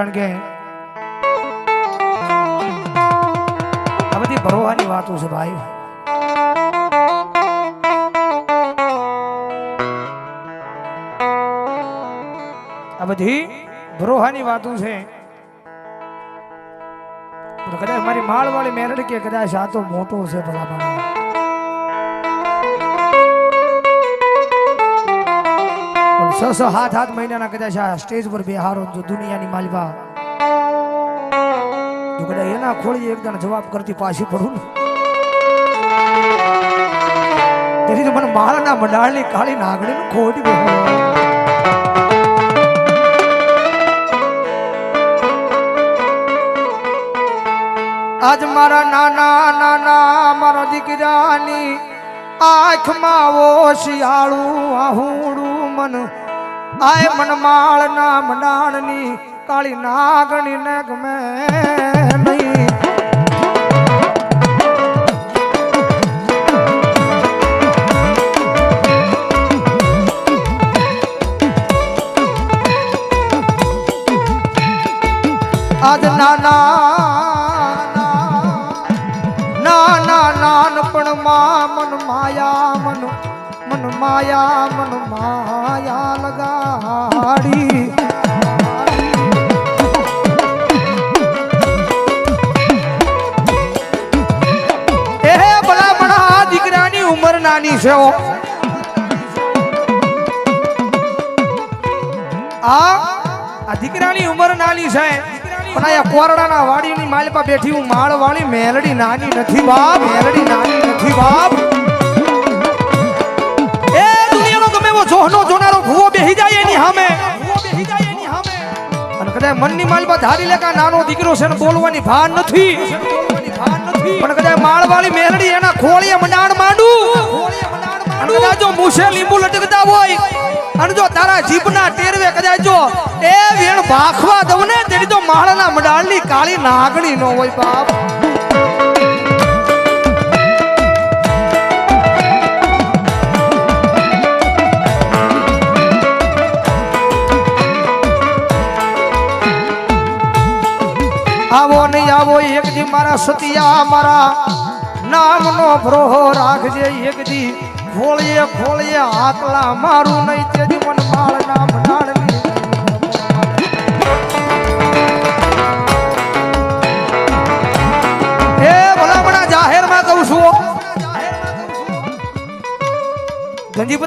કારણ કે આ બધી ભરોવાની વાતો છે ભાઈ. આ બધી ભરોહાની વાતો છે. કદાચ મારી માળવાળી મેરડ કે કદાચ આ તો મોટો છે ભલા માણસ. પણ 6-7 મહિનાના કદાચ આ સ્ટેજ પર બેહારો જો દુનિયાની માલવા જો કદાચ એના ખોળી એકદમ જવાબ કરતી પાછી પડું ને તેથી તો મને માળના મંડાળની કાળી નાગડી નું ખોટી બેહો. આજ મારા નાના નાના મારા દીકરાની આંખમાં ઓશિયાળું આહુડું મન આય મન માળના મંડાણની કાળી નાગણી ને ગમે નહીં. આજ નાના નાનપણમાં મન માયા લગાડી એ ભલા ભણા દીકરાની ઉંમર નાની છે. આ દીકરાની ઉંમર નાની છે પણ આ કોરડાના વાડીની માલપા બેઠી હું માળ વાળી મેલડી નાની નથી બાપ. મેલડી નાની નથી બાપ. એ દુનિયાનો ગમે એવો જોહનો જોનારો ભૂવો બેહી જાય એની સામે અને કદાચ મનની માલપા ધારી લેકા નાનો દીકરો છે ને બોલવાની ભાન નથી પણ કદાચ માળ વાળી મેલડી એના ખોળીએ મંડાણ માંડું અને કદાચ જો મૂછે લીંબુ લટકતા હોય અને જો તારા જીભના ટેરવે કદાચ જો એ વેણ ભાખવા દઉં ને તેની તો માળના મંડાળની કાળી નાગણી નો હોય બાપ. આવો નહીં આવો એક દી મારા સતિયા મારા નામનો ભરોહો રાખજે. એક દી ખોળીએ ખોળીએ આકલા મારું નહીં તેજી મન માળના મંડાળની એ ભલામણા જાહેરમાં કહું છું ગંજી